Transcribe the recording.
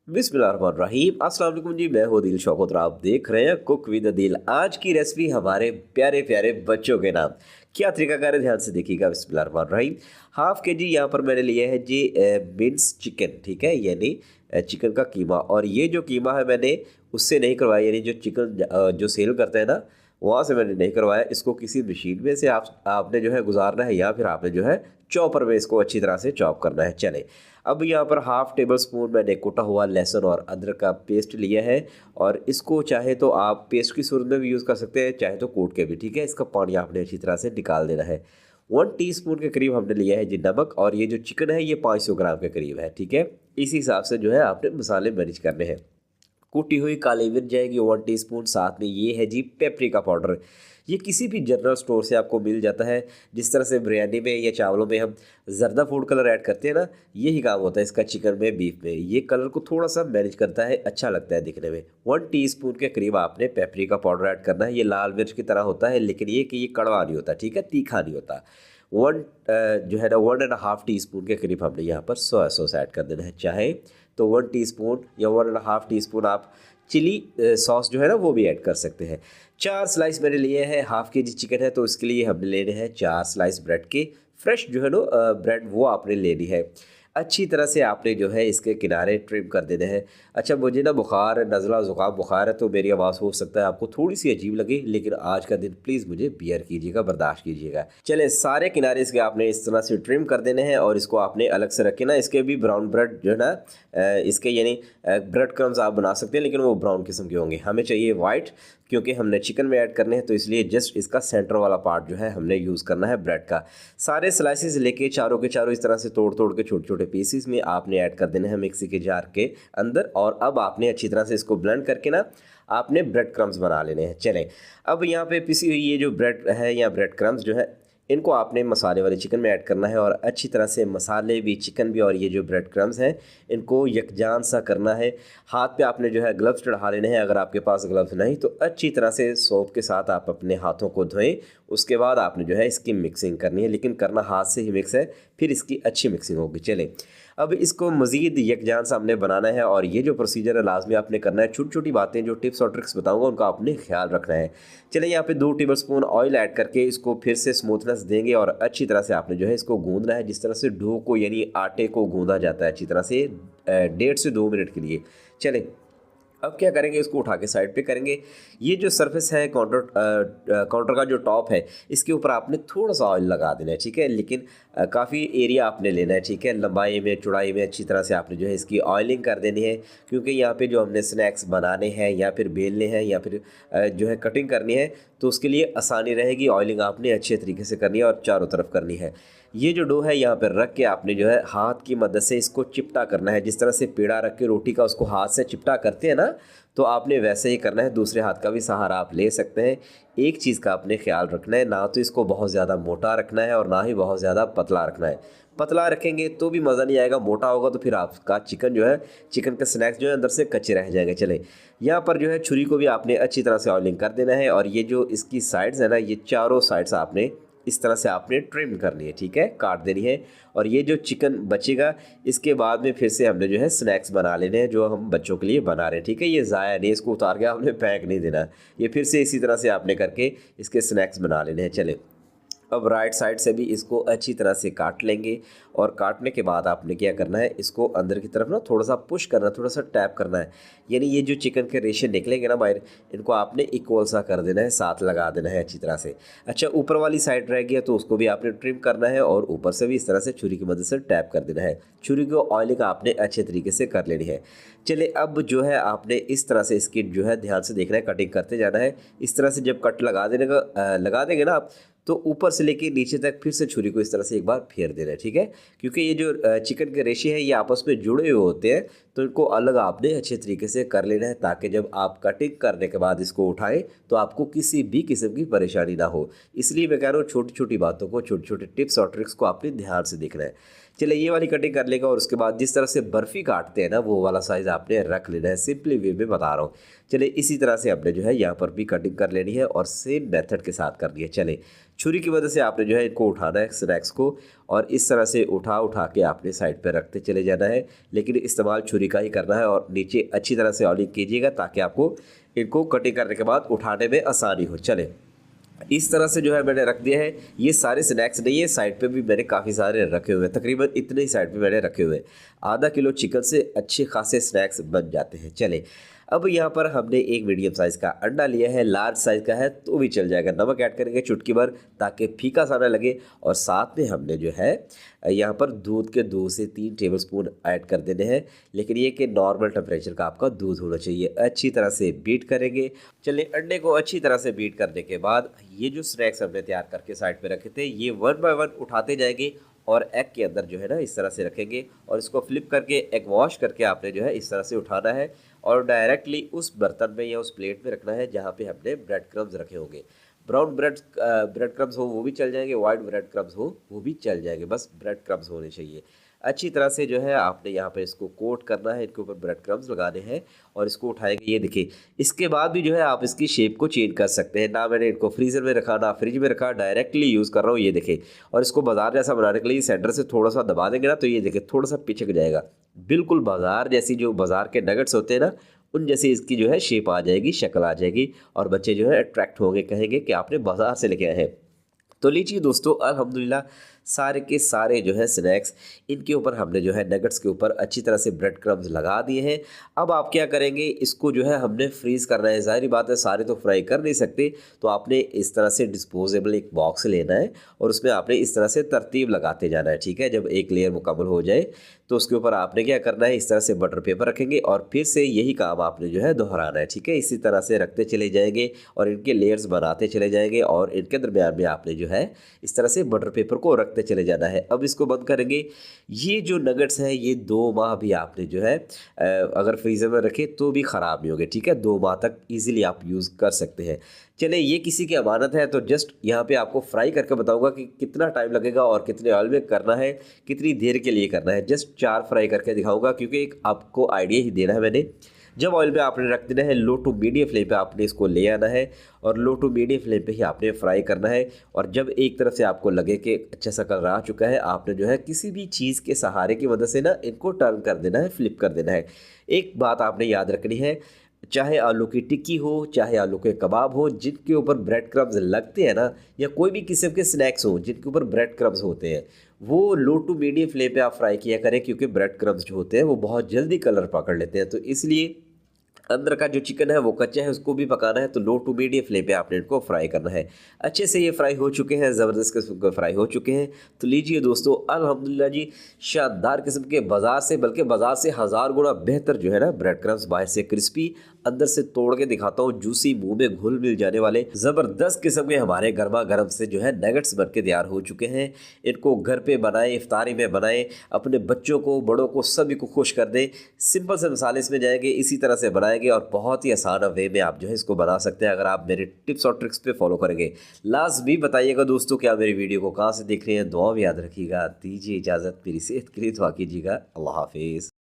बिस्मिल्लाहिर्रहमानिर्रहीम। अस्सलाम वालेकुम जी, मैं हूं दिल शौकत और आप देख रहे हैं कुक विद दिल। आज की रेसिपी हमारे प्यारे प्यारे बच्चों के नाम। क्या तरीकाकार है, ध्यान से देखिएगा। बिस्मिल्लाहिर्रहमानिर्रहीम। हाफ के जी यहाँ पर मैंने लिया है जी मिन्स चिकन, ठीक है, यानी चिकन का कीमा। और ये जो कीमा है मैंने उससे नहीं करवाया, यानी जो चिकन जो सेल करते हैं ना, वहाँ से मैंने नहीं करवाया। इसको किसी मशीन में से आपने जो है गुजारना है, या फिर आपने जो है चॉपर में इसको अच्छी तरह से चॉप करना है। चले, अब यहाँ पर हाफ टेबल स्पून मैंने कुटा हुआ लहसुन और अदरक का पेस्ट लिया है। और इसको चाहे तो आप पेस्ट की सूरत में भी यूज़ कर सकते हैं, चाहे तो कूट के भी, ठीक है। इसका पानी आपने अच्छी तरह से निकाल देना है। 1 टीस्पून के करीब हमने लिया है जी नमक। और ये जो चिकन है ये 500 ग्राम के करीब है, ठीक है। इसी हिसाब से जो है आपने मसाले मैनेज करने हैं। कुटी हुई काली मिर्च जाएगी 1 टीस्पून। साथ में ये है जी पेपरिका पाउडर। ये किसी भी जनरल स्टोर से आपको मिल जाता है। जिस तरह से बिरयानी में या चावलों में हम जर्दा फूड कलर ऐड करते हैं ना, यही काम होता है इसका चिकन में, बीफ में। ये कलर को थोड़ा सा मैनेज करता है, अच्छा लगता है दिखने में। 1 टीस्पून के करीब आपने पेपरिका पाउडर ऐड करना है। ये लाल मिर्च की तरह होता है, लेकिन ये कि ये कड़वा नहीं होता, ठीक है, तीखा नहीं होता। वन जो है ना 1.5 टीस्पून के करीब हमने यहाँ पर सोया सॉस ऐड कर देना है। चाहे तो 1 टीस्पून या 1.5 टीस्पून आप चिली सॉस जो है ना वो भी ऐड कर सकते हैं। 4 स्लाइस मैंने लिए हैं। हाफ के जी चिकन है तो इसके लिए हमने लेने हैं 4 स्लाइस ब्रेड के। फ्रेश जो है ना ब्रेड वो आपने लेनी है। अच्छी तरह से आपने जो है इसके किनारे ट्रिम कर देने हैं। अच्छा, मुझे ना बुखार, नज़ला, ज़ुकाम बुखार है, तो मेरी आवाज़ हो सकता है आपको थोड़ी सी अजीब लगे, लेकिन आज का दिन प्लीज़ मुझे बियर कीजिएगा, बर्दाश्त कीजिएगा। चले, सारे किनारे इसके आपने इस तरह से ट्रिम कर देने हैं और इसको आपने अलग से रखे ना। इसके भी ब्राउन ब्रेड जो है ना, इसके यानी ब्रेड क्रम्स आप बना सकते हैं, लेकिन वो ब्राउन किस्म के होंगे। हमें चाहिए वाइट, क्योंकि हमने चिकन में ऐड करने हैं, तो इसलिए जस्ट इसका सेंटर वाला पार्ट जो है हमने यूज़ करना है ब्रेड का। सारे स्लाइसेस लेके चारों के चारों इस तरह से तोड़ तोड़ के छोटे छोटे पीसीस में आपने ऐड कर देना है मिक्सी के जार के अंदर। और अब आपने अच्छी तरह से इसको ब्लेंड करके ना आपने ब्रेड क्रम्स बना लेने हैं। चलें, अब यहाँ पे पिसी हुई ये जो ब्रेड है या ब्रेड क्रम्स जो है, इनको आपने मसाले वाले चिकन में ऐड करना है। और अच्छी तरह से मसाले भी, चिकन भी और ये जो ब्रेड क्रम्स हैं, इनको यकजान सा करना है। हाथ पे आपने जो है ग्लव्स चढ़ा लेने हैं। अगर आपके पास ग्लव्स नहीं तो अच्छी तरह से सोप के साथ आप अपने हाथों को धोएं। उसके बाद आपने जो है इसकी मिक्सिंग करनी है, लेकिन करना हाथ से ही मिक्स है, फिर इसकी अच्छी मिक्सिंग होगी। चलें, अब इसको मज़ीद यकजान सा हमने बनाना है। और ये जो प्रोसीजर है लाजमी आपने करना है। छोटी छोटी बातें, जो टिप्स और ट्रिक्स बताऊंगा, उनका आपने ख्याल रखना है। चलिए, यहाँ पे 2 टेबल स्पून ऑयल ऐड करके इसको फिर से स्मूथनेस देंगे और अच्छी तरह से आपने जो है इसको गूंदना है। जिस तरह से डो को यानी आटे को गूंदा जाता है अच्छी तरह से 1.5 से 2 मिनट के लिए। चलें, अब क्या करेंगे, इसको उठा के साइड पे करेंगे। ये जो सरफेस है काउंटर का जो टॉप है, इसके ऊपर आपने थोड़ा सा ऑयल लगा देना है, ठीक है। लेकिन काफ़ी एरिया आपने लेना है, ठीक है। लंबाई में, चौड़ाई में अच्छी तरह से आपने जो है इसकी ऑयलिंग कर देनी है। क्योंकि यहाँ पे जो हमने स्नैक्स बनाने हैं या फिर बेलने हैं या फिर जो है कटिंग करनी है, तो उसके लिए आसानी रहेगी। ऑयलिंग आपने अच्छे तरीके से करनी है और चारों तरफ करनी है। ये जो डो है यहाँ पर रख के आपने जो है हाथ की मदद से इसको चिपटा करना है। जिस तरह से पेड़ा रख के रोटी का उसको हाथ से चिपटा करते हैं ना, तो आपने वैसे ही करना है। दूसरे हाथ का भी सहारा आप ले सकते हैं। एक चीज़ का आपने ख्याल रखना है, ना तो इसको बहुत ज़्यादा मोटा रखना है और ना ही बहुत ज़्यादा पतला रखना है। पतला रखेंगे तो भी मज़ा नहीं आएगा, मोटा होगा तो फिर आपका चिकन जो है, चिकन के स्नैक्स जो है अंदर से कच्चे रह जाएंगे। चले, यहाँ पर जो है छुरी को भी आपने अच्छी तरह से ऑयलिंग कर देना है। और ये जो इसकी साइड्स है ना, ये चारों साइड्स आपने इस तरह से आपने ट्रिम करनी है, ठीक है, काट देनी है। और ये जो चिकन बचेगा, इसके बाद में फिर से हमने जो है स्नैक्स बना लेने हैं, जो हम बच्चों के लिए बना रहे हैं, ठीक है। ये ज़ाया नहीं, इसको उतार के आपने फेंक नहीं देना। ये फिर से इसी तरह से आपने करके इसके स्नैक्स बना लेने हैं। चले, अब राइट साइड से भी इसको अच्छी तरह से काट लेंगे। और काटने के बाद आपने क्या करना है, इसको अंदर की तरफ ना थोड़ा सा पुश करना, थोड़ा सा टैप करना है। यानी ये जो चिकन के रेशे निकलेंगे ना बाहर, इनको आपने इक्वल सा कर देना है, साथ लगा देना है अच्छी तरह से। अच्छा, ऊपर वाली साइड रह गया तो उसको भी आपने ट्रिम करना है और ऊपर से भी इस तरह से छुरी की मदद से टैप कर देना है। छुरी को ऑयलिंग आपने अच्छे तरीके से कर लेनी है। चले, अब जो है आपने इस तरह से इसकी जो है ध्यान से देखना है, कटिंग करते जाना है। इस तरह से जब कट लगा देंगे ना आप, तो ऊपर से लेके नीचे तक फिर से छुरी को इस तरह से एक बार फेर देना है, ठीक है। क्योंकि ये जो चिकन के रेशे हैं ये आपस में जुड़े हुए होते हैं, तो इनको अलग आपने अच्छे तरीके से कर लेना है, ताकि जब आप कटिंग करने के बाद इसको उठाएं तो आपको किसी भी किस्म की परेशानी ना हो। इसलिए मैं कह रहा हूँ, छोटी छोटी बातों को, छोटे छोटे टिप्स और ट्रिक्स को आपने ध्यान से देखना है। चलिए ये वाली कटिंग कर लेगा और उसके बाद जिस तरह से बर्फ़ी काटते हैं ना वो वाला साइज़ आपने रख लेना है, सिंपली वे में बता रहा हूँ। चलिए इसी तरह से आपने जो है यहाँ पर भी कटिंग कर लेनी है और सेम मेथड के साथ करनी है। चलिए छुरी की मदद से आपने जो है इनको उठाना है स्नैक्स को, और इस तरह से उठा उठा के आपने साइड पे रखते चले जाना है, लेकिन इस्तेमाल छुरी का ही करना है और नीचे अच्छी तरह से ऑयलिंग कीजिएगा ताकि आपको इनको कटिंग करने के बाद उठाने में आसानी हो। चले इस तरह से जो है मैंने रख दिया है। ये सारे स्नैक्स नहीं है, साइड पे भी मैंने काफ़ी सारे रखे हुए हैं, तकरीबन इतने ही साइड पे मैंने रखे हुए हैं। आधा किलो चिकन से अच्छे खासे स्नैक्स बन जाते हैं। चले अब यहाँ पर हमने एक मीडियम साइज़ का अंडा लिया है, लार्ज साइज़ का है तो भी चल जाएगा। नमक ऐड करेंगे चुटकी भर ताकि फीका सा ना लगे, और साथ में हमने जो है यहाँ पर दूध के 2 से 3 टेबलस्पून ऐड कर देने हैं, लेकिन ये कि नॉर्मल टेम्परेचर का आपका दूध होना चाहिए। अच्छी तरह से बीट करेंगे। चलिए अंडे को अच्छी तरह से बीट करने के बाद ये जो स्नैक्स हमने तैयार करके साइड पे रखे थे ये 1 बाय 1 उठाते जाएंगे और एग के अंदर जो है ना इस तरह से रखेंगे, और इसको फ्लिप करके एग वॉश करके आपने जो है इस तरह से उठाना है और डायरेक्टली उस बर्तन में या उस प्लेट में रखना है जहाँ पे हमने ब्रेड क्रम्स रखे होंगे। ब्राउन ब्रेड क्रम्स हो वो भी चल जाएंगे, वाइट ब्रेड क्रम्स हो वो भी चल जाएंगे, बस ब्रेड क्रम्स होने चाहिए। अच्छी तरह से जो है आपने यहाँ पे इसको कोट करना है, इनके ऊपर ब्रेड क्रम्स लगाने हैं और इसको उठाएंगे। ये देखिए इसके बाद भी जो है आप इसकी शेप को चेंज कर सकते हैं। ना मैंने इनको फ्रीज़र में रखा ना फ्रिज में रखा, डायरेक्टली यूज़ कर रहा हूँ। ये देखिए, और इसको बाजार जैसा बनाने के लिए सेंटर से थोड़ा सा दबा देंगे ना तो ये देखिए थोड़ा सा पिचक जाएगा, बिल्कुल बाजार जैसी, जो बाजार के नगेट्स होते हैं ना उन जैसी इसकी जो है शेप आ जाएगी, शक्ल आ जाएगी, और बच्चे जो है अट्रैक्ट होंगे, कहेंगे कि आपने बाजार से लेके आए हैं। तो लीजिए दोस्तों, अल्हम्दुलिल्लाह सारे के सारे जो है स्नैक्स इनके ऊपर हमने जो है नगेट्स के ऊपर अच्छी तरह से ब्रेड क्रम्स लगा दिए हैं। अब आप क्या करेंगे, इसको जो है हमने फ्रीज़ करना है। ज़ाहिर बात है सारे तो फ्राई कर नहीं सकते, तो आपने इस तरह से डिस्पोजेबल एक बॉक्स लेना है और उसमें आपने इस तरह से तरतीब लगाते जाना है। ठीक है, जब एक लेयर मुकम्मल हो जाए तो उसके ऊपर आपने क्या करना है, इस तरह से बटर पेपर रखेंगे और फिर से यही काम आपने जो है दोहराना है। ठीक है, इसी तरह से रखते चले जाएंगे और इनके लेयर्स बनाते चले जाएंगे और इनके दरमियान में आपने जो है इस तरह से बटर पेपर को रखते चले जाना है। अब इसको बंद करेंगे। ये जो नगेट्स हैं ये 2 माह भी आपने जो है अगर फ्रीज़र में रखे तो भी ख़राब नहीं होंगे। ठीक है, 2 माह तक ईजिली आप यूज़ कर सकते हैं। चलिए ये किसी की अमानत है तो जस्ट यहाँ पे आपको फ्राई करके बताऊंगा कि कितना टाइम लगेगा और कितने ऑयल में करना है, कितनी देर के लिए करना है। जस्ट 4 फ्राई करके दिखाऊंगा क्योंकि एक आपको आइडिया ही देना है मैंने। जब ऑयल में आपने रख देना है, लो टू मीडियम फ्लेम पे आपने इसको ले आना है और लो टू मीडियम फ्लेम पे ही आपने फ्राई करना है। और जब एक तरफ से आपको लगे कि अच्छा सा कलर आ चुका है, आपने जो है किसी भी चीज़ के सहारे की मदद से ना इनको टर्न कर देना है, फ्लिप कर देना है। एक बात आपने याद रखनी है, चाहे आलू की टिक्की हो, चाहे आलू के कबाब हो, जिनके ऊपर ब्रेड क्रम्स लगते हैं ना, या कोई भी किस्म के स्नैक्स हो जिनके ऊपर ब्रेड क्रम्स होते हैं, वो लो टू मीडियम फ्लेम पे आप फ्राई किया करें, क्योंकि ब्रेड क्रम्स जो होते हैं वो बहुत जल्दी कलर पकड़ लेते हैं। तो इसलिए अंदर का जो चिकन है वो कच्चा है, उसको भी पकाना है, तो लो टू मीडियम फ्लेम पे आपने इनको फ्राई करना है। अच्छे से ये फ्राई हो चुके हैं, ज़बरदस्त किस्म के फ्राई हो चुके हैं। तो लीजिए दोस्तों, अल्हम्दुलिल्लाह जी, शानदार किस्म के बाज़ार से, बल्कि बाज़ार से 1000 गुना बेहतर जो है ना ब्रेड क्रम्स, बाहर से क्रिस्पी, अंदर से तोड़ के दिखाता हूँ, जूसी, मुंह में घुल मिल जाने वाले ज़बरदस्त किस्म के हमारे गर्मा गर्म से जो है नगेट्स बन के तैयार हो चुके हैं। इनको घर पे बनाएं, इफ्तारी में बनाएं, अपने बच्चों को, बड़ों को, सभी को खुश कर दें। सिंपल से मसाले इसमें जाएंगे, इसी तरह से बनाएंगे और बहुत ही आसान वे में आप जो है इसको बना सकते हैं अगर आप मेरे टिप्स और ट्रिक्स पे फॉलो करेंगे। लास्ट भी बताइएगा दोस्तों कि आप मेरी वीडियो को कहाँ से देख रहे हैं। दुआ में याद रखिएगा। दीजिए इजाज़त, मेरी सेहत के लिए दुआ कीजिएगा। अल्लाह हाफिज़।